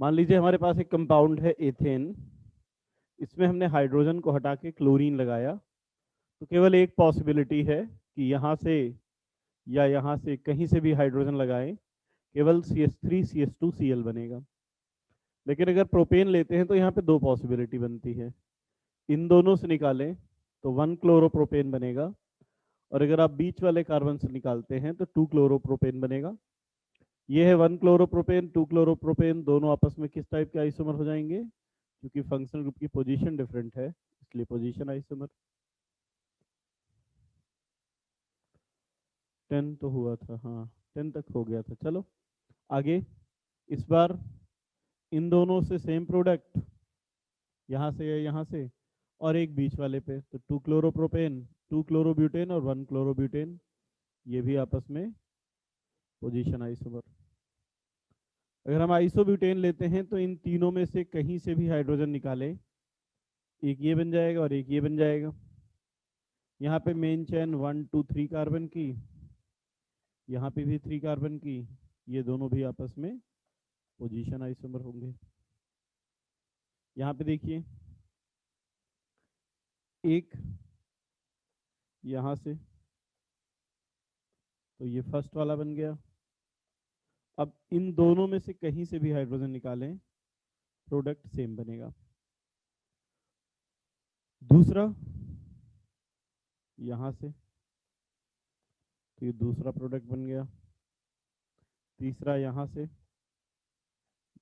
मान लीजिए हमारे पास एक कंपाउंड है एथेन, इसमें हमने हाइड्रोजन को हटा के क्लोरीन लगाया, तो केवल एक पॉसिबिलिटी है कि यहाँ से या यहाँ से कहीं से भी हाइड्रोजन लगाएं, केवल CH3CH2Cl बनेगा। लेकिन अगर प्रोपेन लेते हैं तो यहाँ पे दो पॉसिबिलिटी बनती है, इन दोनों से निकालें तो 1 क्लोरोप्रोपेन बनेगा, और अगर आप बीच वाले कार्बन से निकालते हैं तो 2 क्लोरोप्रोपेन बनेगा। ये है 1 क्लोरोप्रोपेन, 2 क्लोरोप्रोपेन, दोनों आपस में किस टाइप के आइसोमर हो जाएंगे? क्योंकि फंक्शनल ग्रुप की पोजीशन डिफरेंट है, इसलिए पोजीशन आइसोमर। 10 तो हुआ था, हाँ 10 तक हो गया था। चलो आगे, इस बार इन दोनों से सेम प्रोडक्ट, यहाँ से या यहाँ से, और एक बीच वाले पे, तो 2 क्लोरोप्रोपेन, 2 क्लोरोब्यूटेन और 1 क्लोरोब्यूटेन, ये भी आपस में पोजीशन आइसोमर। अगर हम आइसोब्यूटेन लेते हैं तो इन तीनों में से कहीं से भी हाइड्रोजन निकालें, एक ये बन जाएगा और एक ये बन जाएगा। यहाँ पे मेन चेन 1 2 3 कार्बन की, यहाँ पे भी 3 कार्बन की, ये दोनों भी आपस में पोजीशन आइसोमर होंगे। यहाँ पे देखिए, एक यहाँ से, तो ये फर्स्ट वाला बन गया। अब इन दोनों में से कहीं से भी हाइड्रोजन निकालें, प्रोडक्ट सेम बनेगा। दूसरा यहाँ से, तो ये दूसरा प्रोडक्ट बन गया। तीसरा यहाँ से,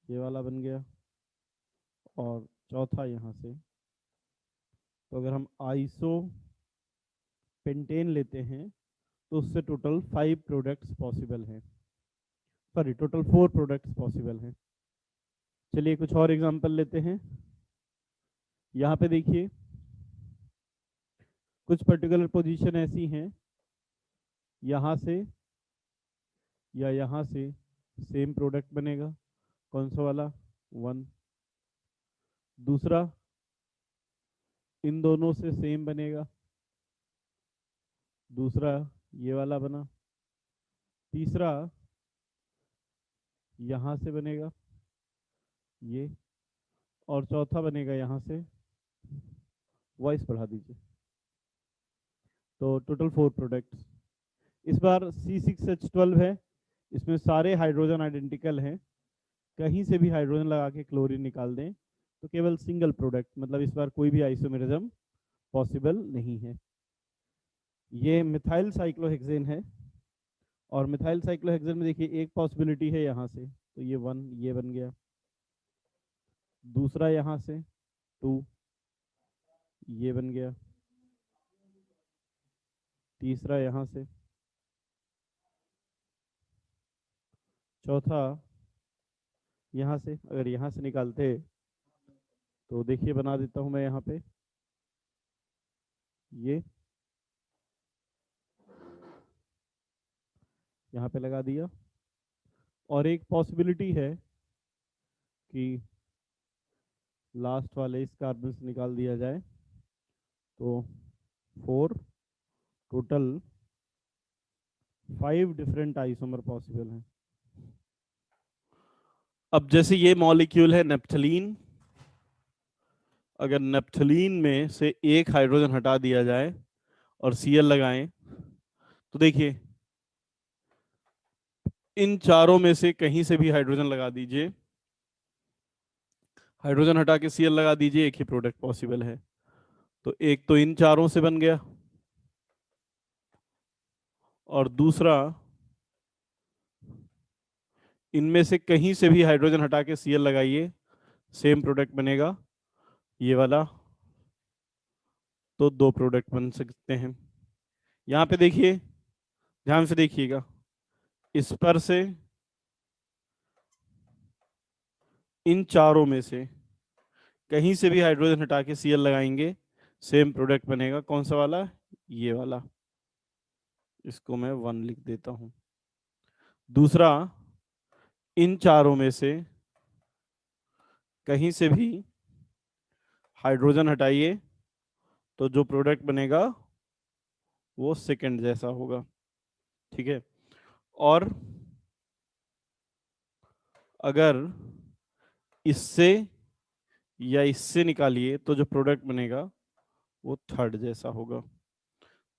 ये वाला बन गया। और चौथा यहाँ से। तो अगर हम आइसो पेंटेन लेते हैं तो उससे टोटल 5 प्रोडक्ट्स पॉसिबल हैं, सॉरी टोटल 4 प्रोडक्ट्स पॉसिबल हैं। चलिए कुछ और एग्जांपल लेते हैं। यहाँ पे देखिए, कुछ पर्टिकुलर पोजीशन ऐसी हैं, यहाँ से या यहाँ से सेम प्रोडक्ट बनेगा। कौन सा वाला? 1। दूसरा, इन दोनों से सेम बनेगा, दूसरा ये वाला बना। तीसरा यहाँ से बनेगा ये, और चौथा बनेगा यहाँ से। वॉइस बढ़ा दीजिए। तो टोटल 4 प्रोडक्ट्स। इस बार C6H12 है, इसमें सारे हाइड्रोजन आइडेंटिकल हैं, कहीं से भी हाइड्रोजन लगा के क्लोरीन निकाल दें तो केवल सिंगल प्रोडक्ट, मतलब इस बार कोई भी आइसोमेरिज्म पॉसिबल नहीं है। ये मिथाइल साइक्लोहेक्सेन है, और मिथाइल साइक्लोहेक्सेन में देखिए एक पॉसिबिलिटी है यहाँ से, तो ये 1 ये बन गया। दूसरा यहाँ से 2 ये बन गया। तीसरा यहाँ से, चौथा यहाँ से। अगर यहाँ से निकालते तो देखिए बना देता हूँ मैं यहाँ पे, ये यहाँ पे लगा दिया। और एक पॉसिबिलिटी है कि लास्ट वाले इस कार्बन से निकाल दिया जाए, तो 4, टोटल 5 डिफरेंट आइसोमर पॉसिबल हैं। अब जैसे ये मॉलिक्यूल है नेप्थलीन, अगर नेप्थलीन में से एक हाइड्रोजन हटा दिया जाए और Cl लगाएं, तो देखिए इन चारों में से कहीं से भी हाइड्रोजन लगा दीजिए, हाइड्रोजन हटा के Cl लगा दीजिए, एक ही प्रोडक्ट पॉसिबल है। तो एक तो इन चारों से बन गया, और दूसरा इनमें से कहीं से भी हाइड्रोजन हटा के Cl लगाइए, सेम प्रोडक्ट बनेगा, ये वाला। तो 2 प्रोडक्ट बन सकते हैं। यहाँ पे देखिए, ध्यान से देखिएगा, इस पर से इन चारों में से कहीं से भी हाइड्रोजन हटा के Cl लगाएंगे, सेम प्रोडक्ट बनेगा। कौन सा वाला? ये वाला। इसको मैं 1 लिख देता हूं। दूसरा, इन चारों में से कहीं से भी हाइड्रोजन हटाइए तो जो प्रोडक्ट बनेगा वो सेकंड जैसा होगा, ठीक है। और अगर इससे या इससे निकालिए तो जो प्रोडक्ट बनेगा वो थर्ड जैसा होगा।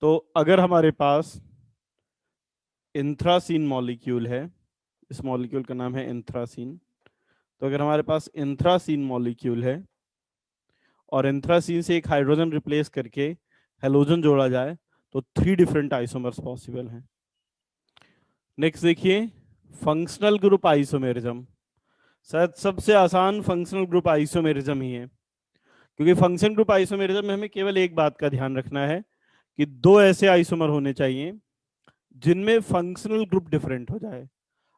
तो अगर हमारे पास एंथ्रासीन मॉलिक्यूल है, इस मॉलिक्यूल का नाम है एंथ्रासीन, तो अगर हमारे पास एंथ्रासीन मॉलिक्यूल है और एंथ्रासीन से एक हाइड्रोजन रिप्लेस करके हेलोजन जोड़ा जाए तो 3 डिफरेंट आइसोमर्स पॉसिबल हैं। नेक्स्ट देखिए, फंक्शनल ग्रुप आइसोमेरिज्म। शायद सबसे आसान फंक्शनल ग्रुप आइसोमेरिज्म ही है, क्योंकि फंक्शन ग्रुप आइसोमेरिज्म में हमें केवल एक बात का ध्यान रखना है कि दो ऐसे आइसोमर होने चाहिए जिनमें फंक्शनल ग्रुप डिफरेंट हो जाए।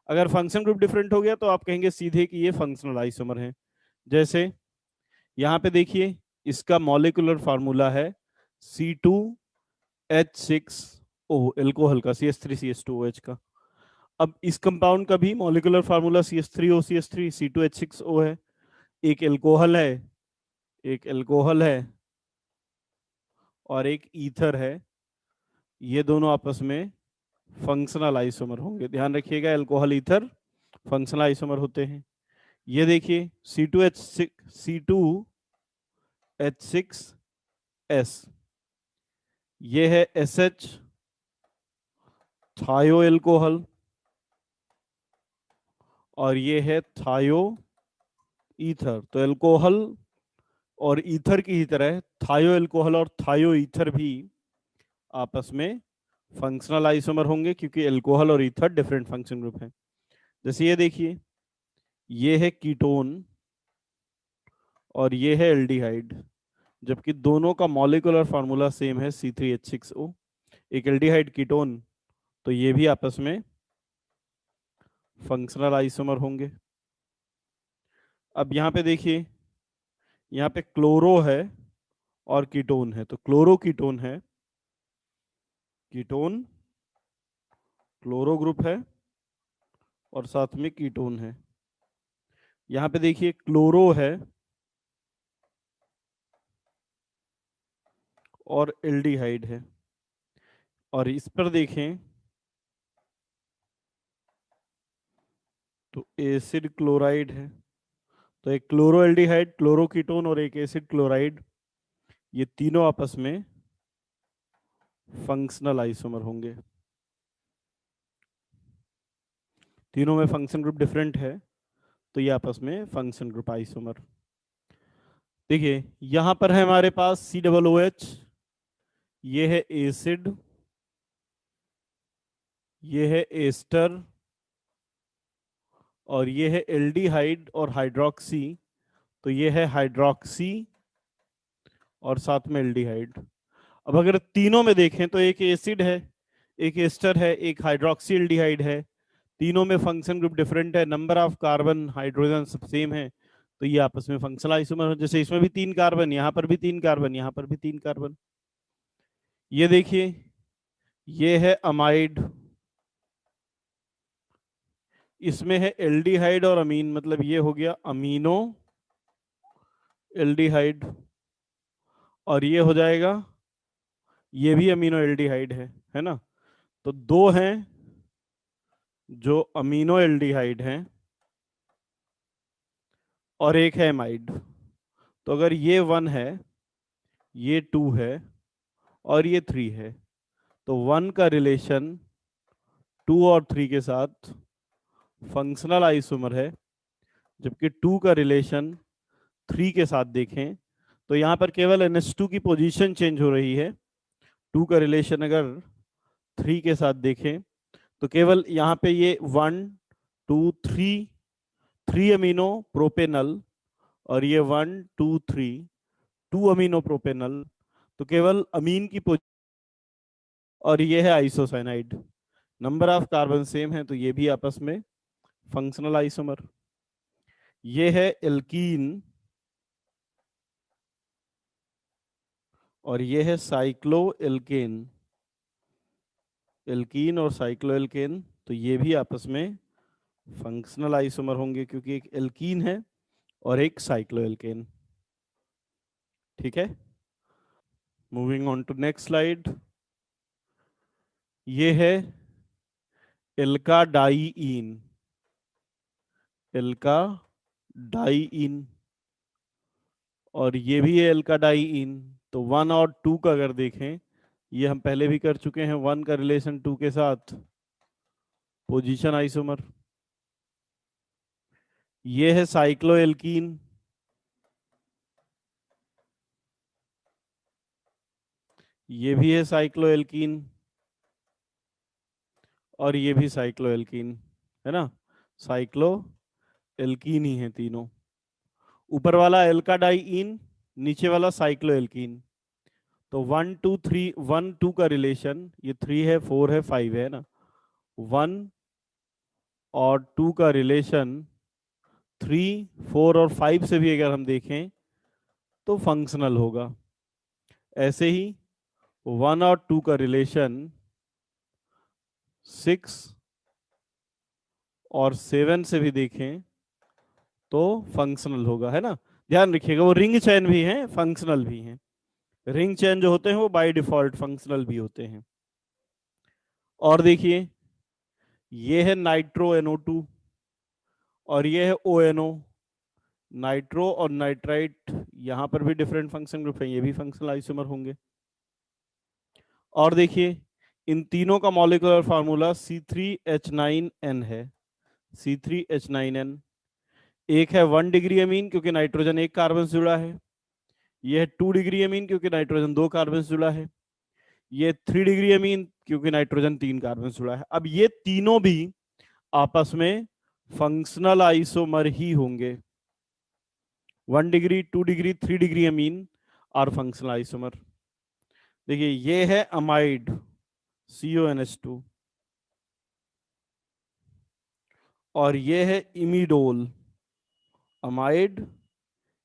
अगर फंक्शन ग्रुप डिफरेंट हो गया तो आप कहेंगे सीधे कि ये फंक्शनल आइसोमर है। जैसे यहां पे देखिए, इसका मॉलिक्यूलर फार्मूला है C2H6O, एल्कोहल का, CH3CH2OH का। अब इस कंपाउंड का भी मॉलिक्यूलर फार्मूला CH3OCH3 C2H6O है। एक एल्कोहल है, एक एल्कोहल है और एक ईथर है। ये दोनों आपस में फंक्शनल आइसोमर होंगे। ध्यान रखिएगा, एल्कोहल ईथर फंक्शनल आइसोमर होते हैं। ये देखिए C2H6S, ये है SH थायो एल्कोहल और ये है थायो ईथर। तो एल्कोहल और ईथर की ही तरह थायो एल्कोहल और थायो ईथर भी आपस में फंक्शनल आइसोमर होंगे, क्योंकि एल्कोहल और ईथर डिफरेंट फंक्शन ग्रुप हैं। जैसे ये देखिए, ये है कीटोन और ये है एल्डिहाइड, जबकि दोनों का मॉलिक्यूलर फार्मूला सेम है C3H6O। एक एल्डिहाइड कीटोन, तो ये भी आपस में फंक्शनल आइसोमर होंगे। अब यहाँ पे देखिए, यहाँ पे क्लोरो है और कीटोन है, तो क्लोरो कीटोन है, कीटोन क्लोरो ग्रुप है और साथ में कीटोन है। यहाँ पे देखिए क्लोरो है और एल्डिहाइड है, और इस पर देखें तो एसिड क्लोराइड है। तो एक क्लोरो एल्डिहाइड, क्लोरो कीटोन और एक एसिड क्लोराइड, ये तीनों आपस में फंक्शनल आइसोमर होंगे। तीनों में फंक्शन ग्रुप डिफरेंट है, तो ये आपस में फंक्शन ग्रुप आइसोमर। देखिए यहां पर है हमारे पास COOH, ये है एसिड, ये है एस्टर और ये है एल्डिहाइड और हाइड्रोक्सी, तो ये है हाइड्रोक्सी और साथ में एल्डिहाइड। अब अगर तीनों में देखें तो एक एसिड है, एक एस्टर है, एक हाइड्रोक्सी एल्डिहाइड है। तीनों में फंक्शन ग्रुप डिफरेंट है, नंबर ऑफ कार्बन हाइड्रोजन सब सेम है, तो ये आपस में फंक्शनल आइसोमर। जैसे इसमें भी 3 कार्बन, यहां पर भी 3 कार्बन, यहां पर भी 3 कार्बन। ये देखिए, ये है अमाइड, इसमें है एल्डिहाइड और अमीन, मतलब ये हो गया अमीनो एल्डिहाइड, और ये हो जाएगा, ये भी अमीनो एल्डिहाइड है ना। तो दो हैं जो अमीनो एल्डिहाइड हैं और एक है एमाइड। तो अगर ये 1 है, ये 2 है और ये 3 है, तो 1 का रिलेशन 2 और 3 के साथ फंक्शनल आइसोमर है, जबकि 2 का रिलेशन 3 के साथ देखें तो यहां पर केवल NH2 की पोजीशन चेंज हो रही है। 2 का रिलेशन अगर 3 के साथ देखें तो केवल यहाँ पे ये 1 2 3 अमीनो प्रोपेनल और ये 1 2 3 2 अमीनो प्रोपेनल, तो केवल अमीन की पोजीशन, और ये है isocyanide. Number of carbon same है, तो ये भी आपस में फंक्शनल आइसोमर। ये है एल्कीन और ये है साइक्लो एल्केन, एल्कीन और साइक्लो एल्केन, तो ये भी आपस में फंक्शनल आइसोमर होंगे, क्योंकि एक एल्कीन है और एक साइक्लो एल्केन। ठीक है, moving on to next slide. ये है एल्का डाइईन, एल्का डाईइन, और ये भी है एल्का डाईइन। तो 1 और 2 का अगर देखें, ये हम पहले भी कर चुके हैं, 1 का रिलेशन 2 के साथ पोजीशन आइसोमर। ये है साइक्लोएल्कीन, ये भी है साइक्लोएल्कीन, और ये भी साइक्लोएल्कीन, है ना। साइक्लोएल्कीन ही है तीनों। ऊपर वाला एल्काडाइइन, नीचे वाला साइक्लोएल्कीन। तो 1 2 3, 1 2 का रिलेशन, ये 3 है, 4 है, 5 है ना। 1 और 2 का रिलेशन 3 4 और 5 से भी अगर हम देखें तो फंक्शनल होगा। ऐसे ही 1 और 2 का रिलेशन 6 और 7 से भी देखें तो फंक्शनल होगा, है ना। ध्यान रखिएगा, वो रिंग चैन भी हैं, फंक्शनल भी हैं। रिंग चैन जो होते हैं वो बाय डिफॉल्ट फंक्शनल भी होते हैं। और देखिए, ये है नाइट्रो NO2 और ये है ONO। नाइट्रो और नाइट्राइट, यहां पर भी डिफरेंट फंक्शन ग्रुप है, ये भी फंक्शनल आइसोमर होंगे। और देखिए, इन तीनों का मॉलिक्यूलर फार्मूला C3H9N है। C3H9N। एक है 1 डिग्री अमीन क्योंकि नाइट्रोजन एक कार्बन से जुड़ा है। यह है 2 डिग्री अमीन क्योंकि नाइट्रोजन 2 कार्बन से जुड़ा है। ये 3 डिग्री अमीन क्योंकि नाइट्रोजन 3 कार्बन से जुड़ा है। अब ये तीनों भी आपस में फंक्शनल आइसोमर ही होंगे। 1 डिग्री, 2 डिग्री, 3 डिग्री अमीन और फंक्शनल आइसोमर। देखिए, ये है अमाइड CONH2, और ये है इमिडोल, अमाइड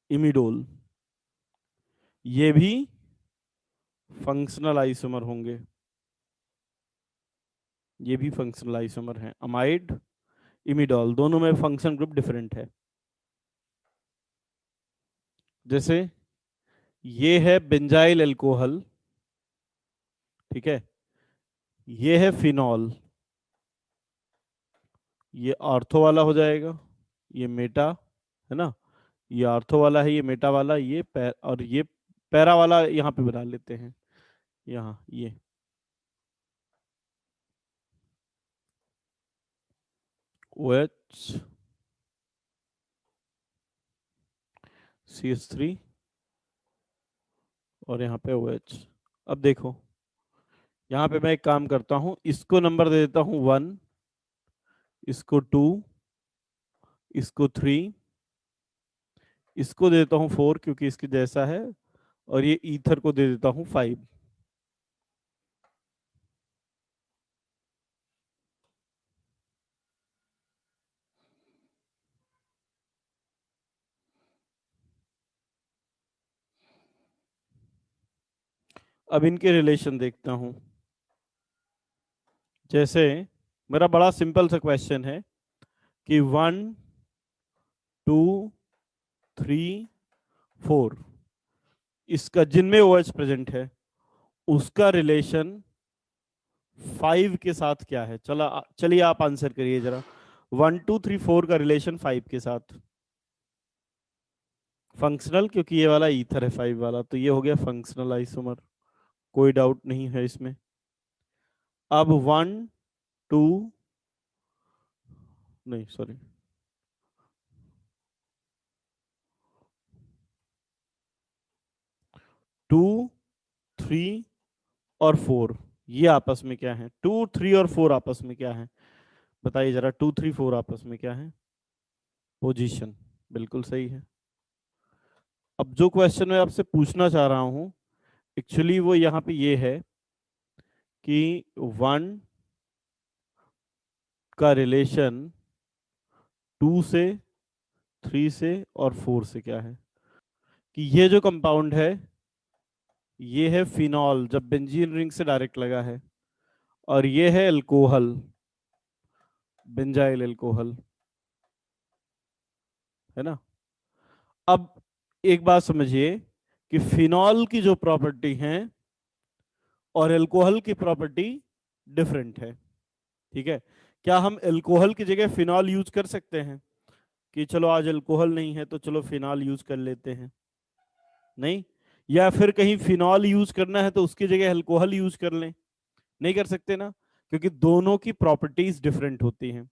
इमिडोल। ये भी फंक्शनल आइसोमर होंगे, ये भी फंक्शनल आइसोमर हैं, अमाइड इमिडोल, दोनों में फंक्शन ग्रुप डिफरेंट है। जैसे ये है बेंजाइल अल्कोहल, ठीक है, ये है फिनॉल, ये ऑर्थो वाला हो जाएगा, ये मेटा, है ना। ये ऑर्थो वाला है, ये मेटा वाला, और ये पैरा वाला यहाँ पे बना लेते हैं, यहाँ ये OH CH3 और यहाँ पे OH। अब देखो, यहाँ पे मैं एक काम करता हूँ, इसको नंबर दे देता हूँ 1, इसको 2, इसको 3, इसको दे देता हूँ 4 क्योंकि इसके जैसा है, और ये ईथर को दे देता हूँ 5। अब इनके रिलेशन देखता हूँ। जैसे मेरा बड़ा सिंपल सा क्वेश्चन है कि 1 2 3 4, इसका जिनमें OH प्रेजेंट है उसका रिलेशन 5 के साथ क्या है। चलिए आप आंसर करिए जरा। 1 2 3 4 का रिलेशन 5 के साथ फंक्शनल, क्योंकि ये वाला ईथर है 5 वाला, तो ये हो गया फंक्शनल आइसोमर, कोई डाउट नहीं है इसमें। अब 2 नहीं सॉरी 2 3 और 4, ये आपस में क्या है। 2 3 और 4 आपस में क्या है, बताइए जरा। 2 3 4 आपस में क्या है, पोजीशन, बिल्कुल सही है। अब जो क्वेश्चन मैं आपसे पूछना चाह रहा हूं, एक्चुअली वो यहाँ पे ये है कि 1 का रिलेशन 2 से, 3 से और 4 से क्या है। कि ये जो कंपाउंड है ये है फिनॉल, जब बेंजीन रिंग से डायरेक्ट लगा है, और ये है अल्कोहल, बेंजाइल अल्कोहल, है ना। अब एक बात समझिए कि फिनॉल की जो प्रॉपर्टी है और अल्कोहल की प्रॉपर्टी डिफरेंट है, ठीक है। क्या हम अल्कोहल की जगह फिनॉल यूज कर सकते हैं कि चलो आज अल्कोहल नहीं है तो चलो फिनॉल यूज कर लेते हैं, नहीं। या फिर कहीं फिनॉल यूज करना है तो उसकी जगह अल्कोहल यूज कर लें, नहीं कर सकते ना, क्योंकि दोनों की प्रॉपर्टीज डिफरेंट होती हैं।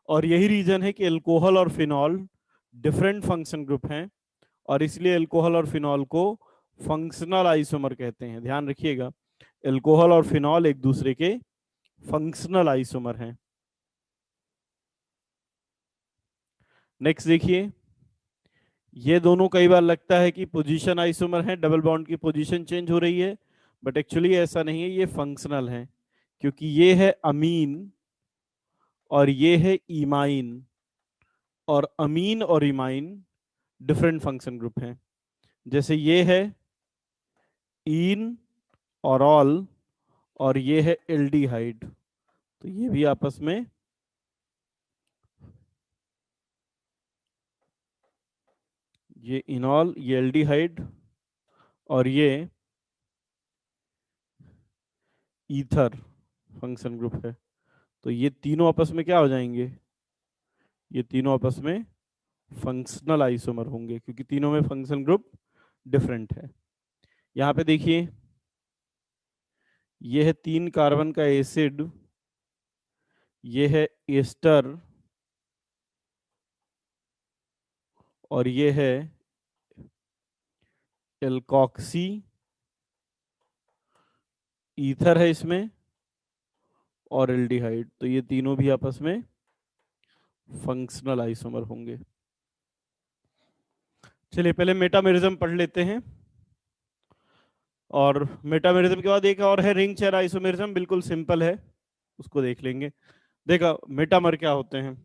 और यही रीजन है कि अल्कोहल और फिनॉल डिफरेंट फंक्शन ग्रुप हैं, और इसलिए अल्कोहल और फिनॉल को फंक्शनल आइसोमर कहते हैं। ध्यान रखिएगा, अल्कोहल और फिनॉल एक दूसरे के फंक्शनल आइसोमर हैं। नेक्स्ट देखिए, ये दोनों कई बार लगता है कि पोजीशन आइसोमर है, डबल बॉन्ड की पोजीशन चेंज हो रही है, बट एक्चुअली ऐसा नहीं है, ये फंक्शनल है, क्योंकि ये है अमीन और ये है इमाइन, और अमीन और इमाइन डिफरेंट फंक्शन ग्रुप हैं। जैसे ये है इन और ऑल, और ये है एल्डिहाइड, तो ये भी आपस में ये इनॉल, ये एल्डिहाइड, और ये ईथर फंक्शन ग्रुप है। तो ये तीनों आपस में क्या हो जाएंगे, ये तीनों आपस में फंक्शनल आइसोमर होंगे, क्योंकि तीनों में फंक्शन ग्रुप डिफरेंट है। यहां पे देखिए, ये है 3 कार्बन का एसिड, ये है एस्टर, और ये है एल्कॉक्सी, ईथर है इसमें, और एल्डिहाइड। तो ये तीनों भी आपस में फंक्शनल आइसोमर होंगे। चलिए पहले मेटामेरिज्म पढ़ लेते हैं, और मेटामेरिज्म के बाद एक और है रिंग चेयर आइसोमेरिज्म, बिल्कुल सिंपल है, उसको देख लेंगे। देखा, मेटामर क्या होते हैं,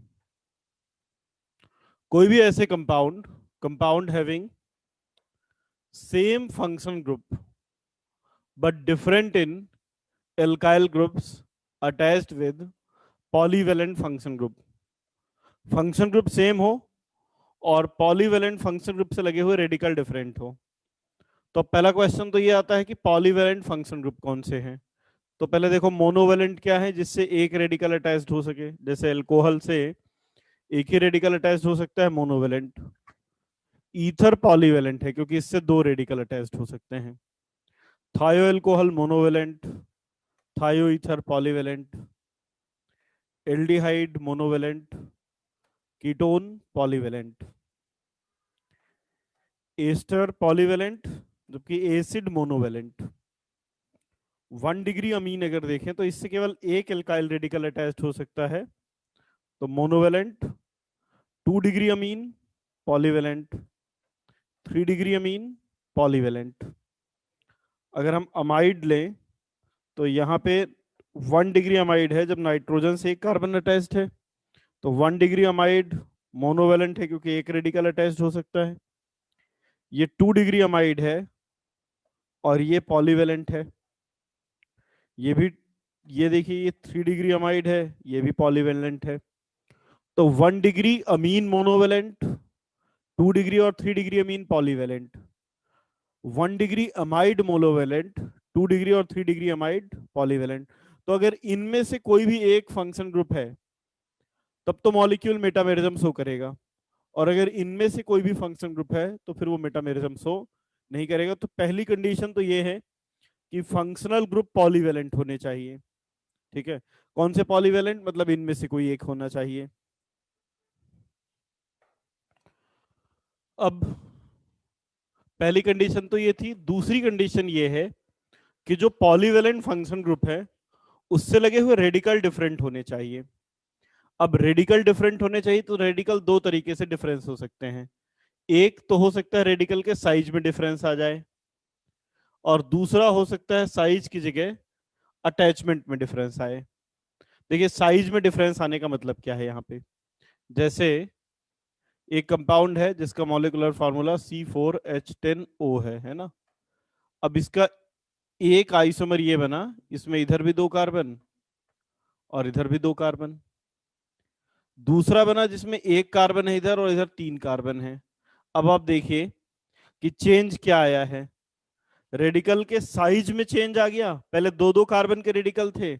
कोई भी ऐसे compound having same function group but different in alkyl groups attached with polyvalent function group. Function group same हो और पॉलीवेलेंट फंक्शन ग्रुप से लगे हुए रेडिकल डिफरेंट हो। तो पहला क्वेश्चन तो ये आता है कि पॉलीवेलेंट फंक्शन ग्रुप कौन से हैं। तो पहले देखो, मोनोवेलेंट क्या है, जिससे एक रेडिकल अटैच्ड हो सके, जैसे अल्कोहल से एक ही रेडिकल अटैच्ड हो सकता है, मोनोवेलेंट। ईथर पॉलीवेलेंट है, क्योंकि इससे 2 रेडिकल अटैच्ड हो सकते हैं। Thio alcohol monovalent, thio ether polyvalent. Aldehyde monovalent, ketone polyvalent. Ester polyvalent, जबकि एसिड मोनोवेलेंट। 1 डिग्री अमीन अगर देखें तो इससे केवल एक एल्काइल रेडिकल अटैच्ड हो सकता है, तो monovalent. 2 degree amine polyvalent, 3 degree amine polyvalent. अगर हम अमाइड लें तो यहाँ पे 1 डिग्री अमाइड है जब नाइट्रोजन से एक कार्बन अटैच्ड है, तो 1 डिग्री अमाइड मोनोवेलेंट है, क्योंकि एक रेडिकल अटैच्ड हो सकता है। ये 2 डिग्री अमाइड है और ये पॉलीवेलेंट है। ये भी, ये देखिए, ये 3 डिग्री अमाइड है, ये भी पॉलीवेलेंट है। तो 1 डिग्री अमीन मोनोवेलेंट, 2 डिग्री और 3 degree amine polyvalent. 1 degree amide monovalent, 2 degree और 3 डिग्री अमाइड पॉलीवेलेंट। तो अगर इनमें से कोई भी एक फंक्शन ग्रुप है तब तो मॉलिक्यूल मेटामेरिज्म शो करेगा, और अगर इनमें से कोई भी फंक्शन ग्रुप है तो फिर वो मेटामेरिज्म शो नहीं करेगा। तो पहली कंडीशन तो ये है कि फंक्शनल ग्रुप पॉलीवेलेंट होने चाहिए। ठीक है, कौन से पॉलीवेलेंट, मतलब इनमें से कोई एक होना चाहिए। अब पहली कंडीशन तो ये थी, दूसरी कंडीशन ये है कि जो पॉलीवेलेंट फंक्शन ग्रुप है उससे लगे हुए रेडिकल डिफरेंट होने चाहिए। अब रेडिकल डिफरेंट होने चाहिए तो रेडिकल 2 तरीके से डिफरेंस हो सकते हैं। एक तो हो सकता है रेडिकल के साइज में डिफरेंस आ जाए, और दूसरा हो सकता है साइज की जगह अटैचमेंट में डिफरेंस आए। देखिए, साइज में डिफरेंस आने का मतलब क्या है यहाँ पे, जैसे एक कंपाउंड है जिसका मॉलिक्यूलर फार्मूला C4H10O है ना। अब इसका एक आइसोमर ये बना, इसमें इधर भी 2 कार्बन और इधर भी 2 कार्बन। दूसरा बना जिसमें एक कार्बन है इधर और इधर 3 कार्बन है। अब आप देखिए कि चेंज क्या आया है, रेडिकल के साइज में चेंज आ गया। पहले 2-2 कार्बन के रेडिकल थे,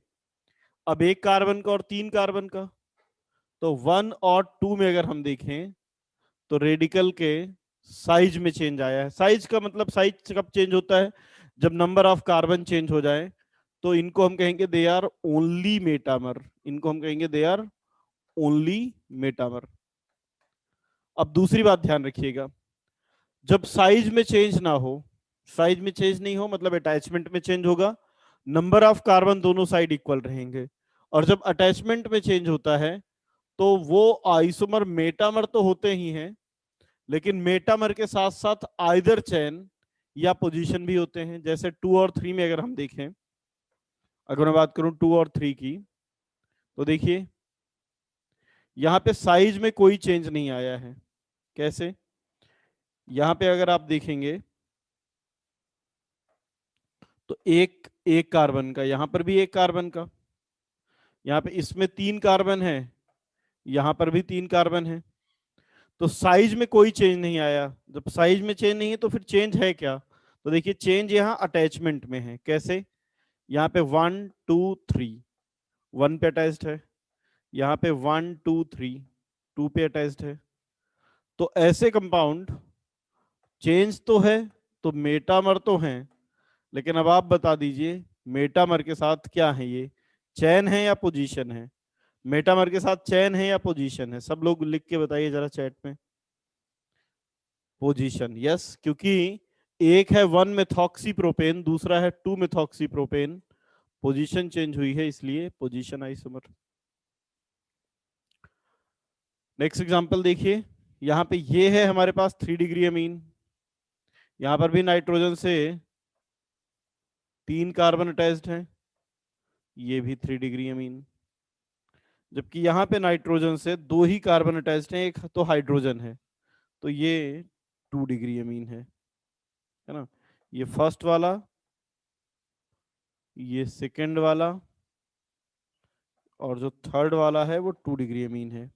अब एक कार्बन का और 3 कार्बन का। तो 1 और 2 में अगर हम देखें तो रेडिकल के साइज में चेंज आया है। साइज का मतलब साइज कब चेंज होता है? जब नंबर ऑफ कार्बन चेंज हो जाए, तो इनको हम कहेंगे दे आर ओनली मेटामर। इनको हम कहेंगे दे आर ओनली मेटामर। अब दूसरी बात ध्यान रखिएगा, जब साइज में चेंज ना हो, साइज में चेंज नहीं हो मतलब अटैचमेंट में चेंज होगा, नंबर ऑफ कार्बन दोनों साइड इक्वल रहेंगे। और जब अटैचमेंट में चेंज होता है तो वो आइसोमर मेटामर तो होते ही हैं, लेकिन मेटामर के साथ साथ आइदर चेन या पोजीशन भी होते हैं। जैसे 2 और 3 में अगर हम देखें, अगर मैं बात करूं 2 और 3 की, तो देखिए यहां पे साइज में कोई चेंज नहीं आया है। कैसे? यहां पे अगर आप देखेंगे तो एक एक कार्बन का, यहां पर भी एक कार्बन का, यहां पे इसमें 3 कार्बन है, यहां पर भी 3 कार्बन है। तो साइज में कोई चेंज नहीं आया। जब साइज में चेंज नहीं है तो फिर चेंज है क्या? तो देखिए चेंज यहाँ अटैचमेंट में है। कैसे? यहाँ पे 1 2 3 1 पे अटैच्ड है, यहाँ पे 1 2 3 2 पे अटैच्ड है। तो ऐसे कंपाउंड चेंज तो है, तो मेटामर तो हैं, लेकिन अब आप बता दीजिए मेटामर के साथ क्या है? ये चैन है या पोजीशन है? मेटामर के साथ चैन है या पोजीशन है? सब लोग लिख के बताइए जरा चैट में। पोजीशन, यस, क्योंकि एक है 1 मेथॉक्सी प्रोपेन, दूसरा है 2 मेथॉक्सी प्रोपेन। पोजीशन चेंज हुई है, इसलिए पोजीशन आइसोमर। नेक्स्ट एग्जांपल देखिए, यहां पे ये है हमारे पास 3 डिग्री अमीन, यहां पर भी नाइट्रोजन से 3 कार्बन अटैच्ड हैं, ये भी 3 डिग्री अमीन। जबकि यहां पे नाइट्रोजन से 2 ही कार्बन अटैच्ड हैं, एक तो हाइड्रोजन है, तो ये 2 डिग्री अमीन है ना। ये फर्स्ट वाला, ये सेकंड वाला, और जो थर्ड वाला है वो 2 डिग्री अमीन है।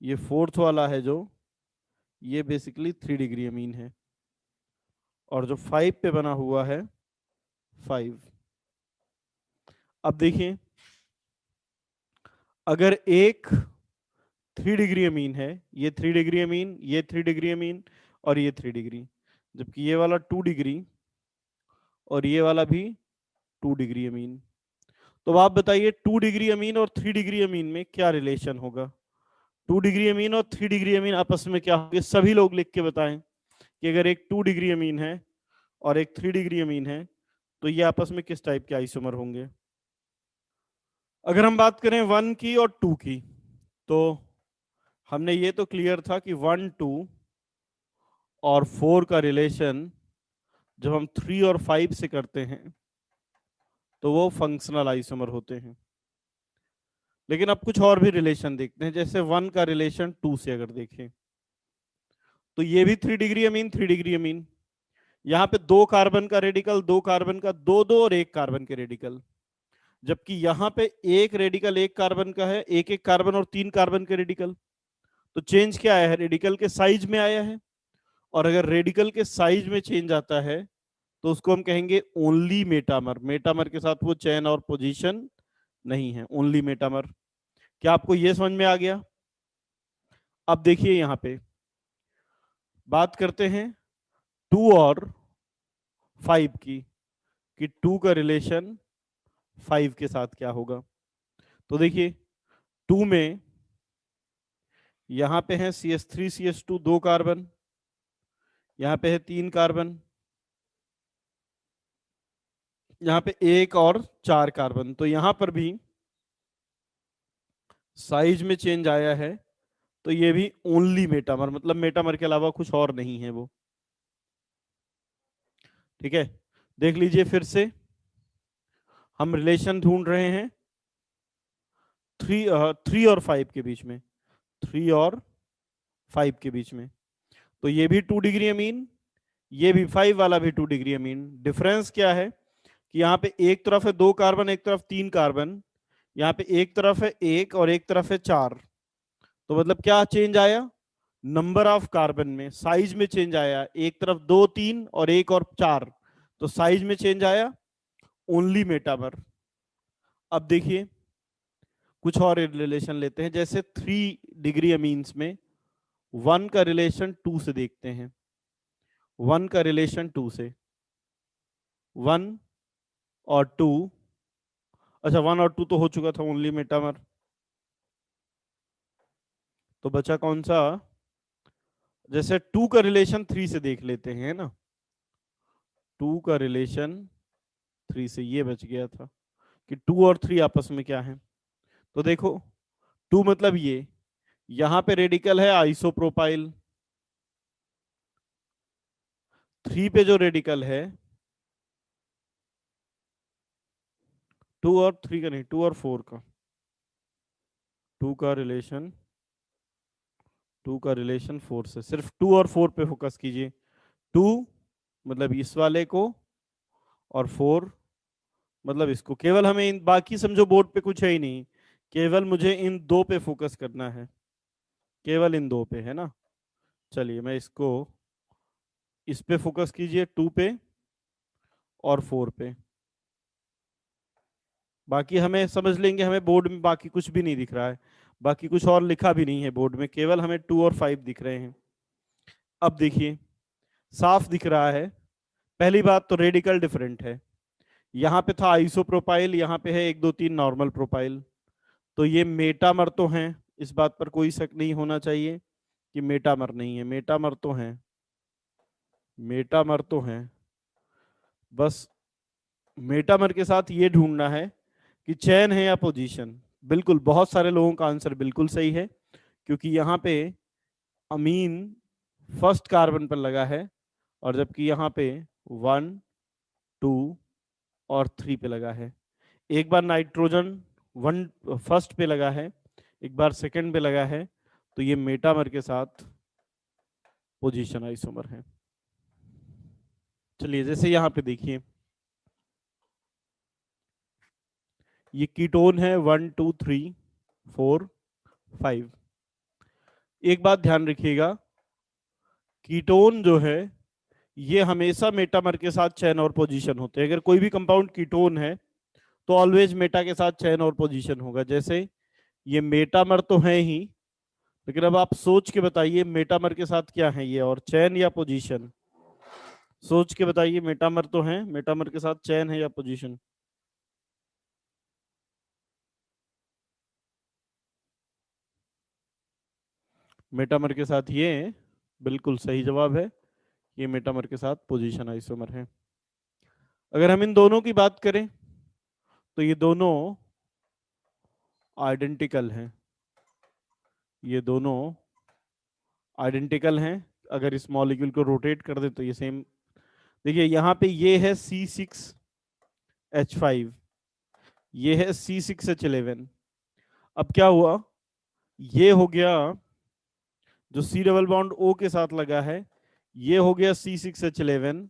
ये फोर्थ वाला है जो, ये बेसिकली 3 डिग्री अमीन है। और जो 5 पे बना हुआ है 5। अब देखिए, अगर एक 3 डिग्री अमीन है, ये 3 डिग्री अमीन, ये 3 डिग्री अमीन, और ये 3 डिग्री, जबकि ये वाला 2 डिग्री और ये वाला भी 2 डिग्री अमीन, तो आप बताइए 2 डिग्री अमीन और 3 डिग्री अमीन में क्या रिलेशन होगा? 2 डिग्री अमीन और 3 डिग्री अमीन आपस में क्या होंगे? सभी लोग लिख के बताएं कि अगर एक 2 डिग्री अमीन है और एक 3 डिग्री अमीन है, तो ये आपस में किस टाइप के आइसोमर होंगे? अगर हम बात करें 1 की और 2 की, तो हमने ये तो क्लियर था कि 1 2 और 4 का रिलेशन जब हम 3 और 5 से करते हैं तो वो फंक्शनल आइसोमर होते हैं। लेकिन अब कुछ और भी रिलेशन देखते हैं। जैसे 1 का रिलेशन 2 से अगर देखें, तो ये भी 3 डिग्री अमीन, 3 डिग्री अमीन। यहाँ पे 2 कार्बन का रेडिकल, 2 कार्बन का, 2 2 और 1 कार्बन के रेडिकल। जबकि यहाँ पे एक रेडिकल 1 कार्बन का है, 1 1 कार्बन और 3 कार्बन के रेडिकल। तो चेंज क्या आया है? रेडिकल के साइज में आया है। और अगर रेडिकल के साइज में चेंज आता है तो उसको हम कहेंगे ओनली मेटामर। मेटामर के साथ वो चेन और पोजीशन नहीं है, ओनली मेटामर। क्या आपको ये समझ में आ गया? अब देखिए यहां पे बात करते हैं 2 और 5 की, कि 2 का रिलेशन 5 के साथ क्या होगा। तो देखिए 2 में यहां पे है CH3CH2 2 कार्बन, यहां पे है 3 कार्बन, यहां पे 1 और 4 कार्बन। तो यहां पर भी साइज में चेंज आया है, तो ये भी ओनली मेटामर, मतलब मेटामर के अलावा कुछ और नहीं है वो। ठीक है, देख लीजिए फिर से, हम रिलेशन ढूंढ रहे हैं 3 और 5 के बीच में, 3 और 5 के बीच में। तो ये भी 2 डिग्री अमीन, ये भी 5 वाला भी 2 डिग्री अमीन। डिफरेंस क्या है कि यहाँ पे एक तरफ है 2 कार्बन, एक तरफ 3 कार्बन, यहाँ पे एक तरफ है 1 और एक तरफ है 4। तो मतलब क्या चेंज आया? नंबर ऑफ कार्बन में, साइज में चेंज आया। एक तरफ 2 3 और 1 और 4, तो साइज में चेंज आया, ओनली मेटामर। अब देखिए कुछ और रिलेशन लेते हैं। जैसे 3 डिग्री अमीन्स में 1 का रिलेशन 2 से देखते हैं। 1 का रिलेशन 2 से, 1 और 2, अच्छा 1 और 2 तो हो चुका था, ओनली मेटामर। तो बचा कौन सा? जैसे 2 का रिलेशन 3 से देख लेते हैं, है ना। 2 का रिलेशन 3 से ये बच गया था कि 2 और 3 आपस में क्या है। तो देखो 2 मतलब ये, यहां पे रेडिकल है आइसोप्रोपाइल, 3 पे जो रेडिकल है, 2 और 3 का नहीं, 2 और 4 का, 2 का रिलेशन, 2 का रिलेशन 4 से, सिर्फ 2 और 4 पे फोकस कीजिए। 2 मतलब इस वाले को, और 4 मतलब इसको। केवल हमें इन, बाकी समझो बोर्ड पे कुछ है ही नहीं, केवल मुझे इन दो पे फोकस करना है, केवल इन दो पे, है ना। चलिए मैं इसको, इस पे फोकस कीजिए, 2 पे और 4 पे। बाकी हमें समझ लेंगे, हमें बोर्ड में बाकी कुछ भी नहीं दिख रहा है, बाकी कुछ और लिखा भी नहीं है बोर्ड में, केवल हमें 2 और 5 दिख रहे हैं। अब देखिए साफ दिख रहा है। पहली बात तो रेडिकल डिफरेंट है, यहाँ पे था आइसोप्रोपाइल, यहाँ पे है 1 2 3 नॉर्मल प्रोपाइल। तो ये मेटामर तो हैं, इस बात पर कोई शक नहीं होना चाहिए कि मेटामर नहीं है, मेटामर तो हैं, मेटामर तो हैं। बस मेटामर के साथ ये ढूंढना है कि चेन है या पोजीशन। बिल्कुल, बहुत सारे लोगों का आंसर बिल्कुल सही है, क्योंकि यहाँ पे अमीन फर्स्ट कार्बन पर लगा है, और जबकि यहाँ पे 1 2 और 3 पे लगा है। एक बार नाइट्रोजन 1 फर्स्ट पे लगा है, एक बार सेकंड पे लगा है, तो ये मेटामर के साथ पोजीशन आइसोमर है। चलिए जैसे यहाँ पे देखिए, ये कीटोन है 1 2 3 4 5। एक बात ध्यान रखिएगा, कीटोन जो है ये हमेशा मेटामर के साथ चेन और पोजीशन होते हैं। अगर कोई भी कंपाउंड कीटोन है तो ऑलवेज मेटा के साथ चेन और पोजीशन होगा। जैसे ये मेटामर तो है ही, लेकिन अब आप सोच के बताइए मेटामर के साथ क्या है ये, और चैन या पोजीशन। सोच के बताइए, मेटामर तो है, मेटामर के साथ चैन है या पोजीशन। मेटामर के साथ ये, बिल्कुल सही जवाब है, ये मेटामर के साथ पोजीशन आइसोमर है। अगर हम इन दोनों की बात करें तो ये दोनों आइडेंटिकल हैं, ये दोनों आइडेंटिकल हैं। अगर इस मॉलिक्यूल को रोटेट कर दे तो ये सेम। देखिए यहाँ पे ये है C6H5, ये है C6H11। अब क्या हुआ, ये हो गया जो C डबल बॉन्ड O के साथ लगा है, ये हो गया C6H11,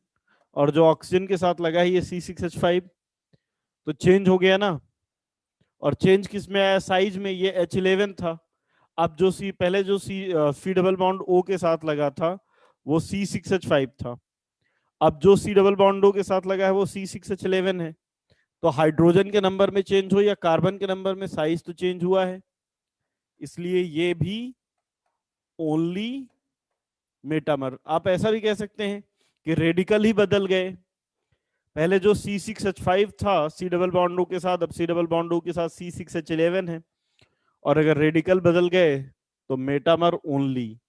और जो ऑक्सीजन के साथ लगा है ये C6H5। तो चेंज हो गया ना, और चेंज किस में आया, साइज में। ये H11 था, अब जो सी पहले जो सी डबल बॉन्ड O के साथ लगा था वो C6H5 था, अब जो C डबल बॉन्ड O के साथ लगा है वो C6H11 है। तो हाइड्रोजन के नंबर में चेंज हो या कार्बन के नंबर में, साइज तो चेंज हुआ है, इसलिए ये भी ओनली मेटामर। आप ऐसा भी कह सकते हैं कि रेडिकल ही बदल गए, पहले जो C6H5 था C डबल बॉन्ड O के साथ, अब C डबल बॉन्ड O के साथ C6H11 है। और अगर रेडिकल बदल गए तो मेटामर ओनली,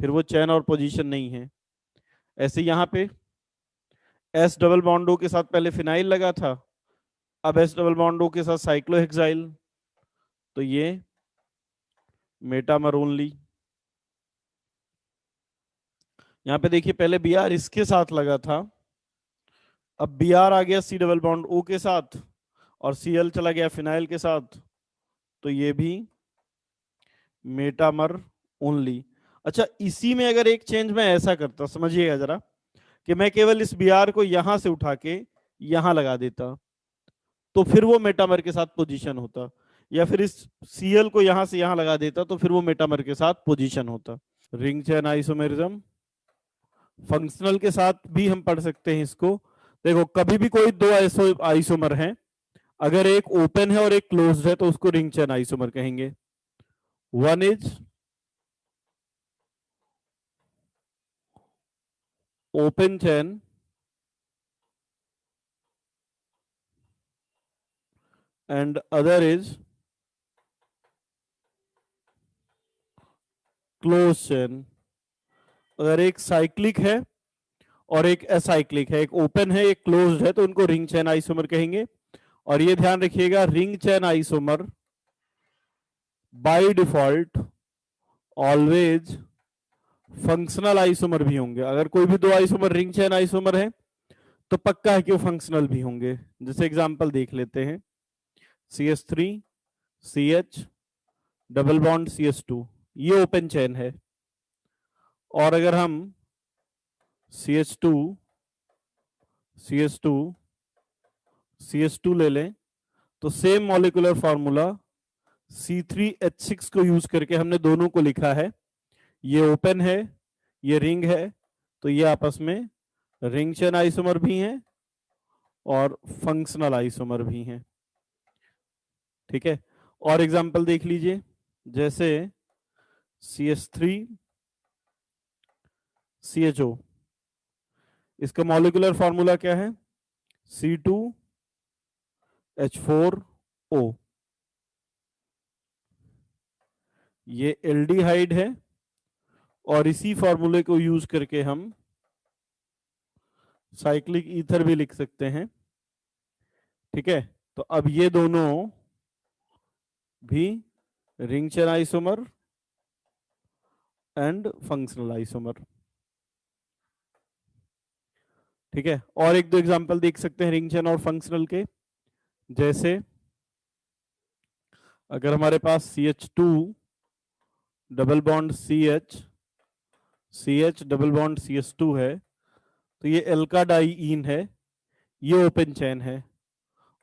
फिर वो चैन और पोजीशन नहीं है। ऐसे यहाँ पे S डबल बॉन्ड O के साथ पहले फिनाइल लगा था, अब S डबल बॉन्ड O के साथ साइक्लोहेक्साइल, तो ये मेटामर ओनली। यहाँ पे देखिए पहले Br इसके साथ लगा था, अब Br आ गया C डबल बॉन्ड O के साथ, और Cl चला गया फिनाइल के साथ, तो ये भी मेटामर ओनली। अच्छा, इसी में अगर एक चेंज मैं ऐसा करता, समझिएगा जरा, कि मैं केवल इस Br को यहां से उठा के यहां लगा देता, तो फिर वो मेटामर के साथ पोजीशन होता, या फिर इस Cl को यहां से यहां लगा देता तो फिर वो मेटामर के साथ पोजीशन होता। रिंग चेन आइसोमेरिज्म फंक्शनल के साथ भी हम पढ़ सकते हैं इसको। देखो कभी भी कोई दो आइसोमर हैं, अगर एक ओपन है और एक क्लोज्ड है तो उसको रिंग चेन आइसोमर कहेंगे। One is open chain and other is closed chain। अगर एक साइक्लिक है और एक असाइक्लिक है, एक ओपन है एक क्लोज्ड है, तो उनको रिंग चेन आइसोमर कहेंगे। और ये ध्यान रखिएगा, ring chain isomer by default always functional isomer भी होंगे। अगर कोई भी दो आइसोमर रिंग चेन आइसोमर है तो पक्का है कि वो फंक्शनल भी होंगे। जैसे एग्जांपल देख लेते हैं, CH3 CH double bond CH2, ये ओपन चेन है। और अगर हम CH2 CH2 CH2 ले लें तो सेम मॉलिक्यूलर फॉर्मूला C3H6 को यूज करके हमने दोनों को लिखा है। ये ओपन है, ये रिंग है, तो ये आपस में रिंग चेन आइसोमर भी हैं और फंक्शनल आइसोमर भी हैं। ठीक है, और एग्जांपल देख लीजिए, जैसे CH3 CHO, इसका मॉलिक्यूलर फॉर्मूला क्या है? C2H4O। ये एल्डिहाइड है और इसी फॉर्मूले को यूज करके हम साइक्लिक ईथर भी लिख सकते हैं। ठीक है, तो अब ये दोनों भी ring chain isomer and functional isomer. ठीक है, और एक दो एग्जांपल देख सकते हैं रिंग चेन और फंक्शनल के। जैसे अगर हमारे पास CH2 double bond CH double bond CH2 है, तो ये एल्का डाइईन है, ये ओपन चेन है।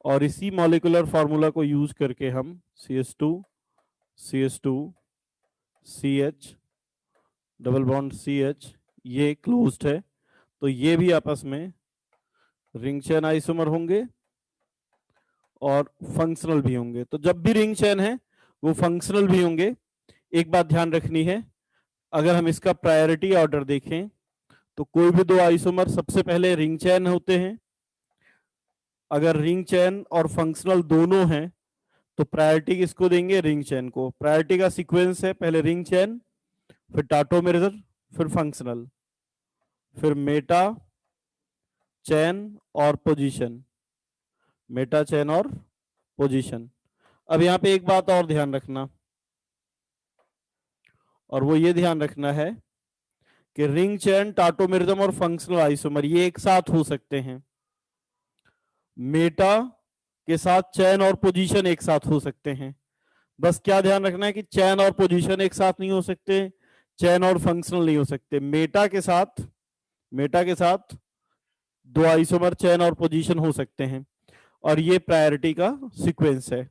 और इसी मॉलिक्यूलर फॉर्मूला को यूज करके हम CH2 CH double bond CH, ये क्लोज्ड है, तो ये भी आपस में रिंग चेन आइसोमर होंगे और फंक्शनल भी होंगे। तो जब भी रिंग चेन है वो फंक्शनल भी होंगे। एक बात ध्यान रखनी है, अगर हम इसका प्रायोरिटी ऑर्डर देखें तो कोई भी दो आइसोमर सबसे पहले रिंग चेन होते हैं। अगर रिंग चेन और फंक्शनल दोनों हैं तो प्रायोरिटी किसको देंगे? रिंग चेन को। प्रायोरिटी का सीक्वेंस है, पहले रिंग चेन, फिर टाटोमेर, फिर फंक्शनल, फिर मेटा चेन और पोजीशन, मेटा चेन और पोजीशन। अब यहां पे एक बात और ध्यान रखना, और वो ये ध्यान रखना है कि रिंग चेन, टाटोमेरिज्म और फंक्शनल आइसोमर ये एक साथ हो सकते हैं। मेटा के साथ चेन और पोजीशन एक साथ हो सकते हैं। बस क्या ध्यान रखना है कि चेन और पोजीशन एक साथ नहीं हो सकते, चेन और फंक्शनल नहीं हो सकते। मेटा के साथ दो आइसोमर चेन और पोजीशन हो सकते हैं, और ये प्रायोरिटी का सीक्वेंस है।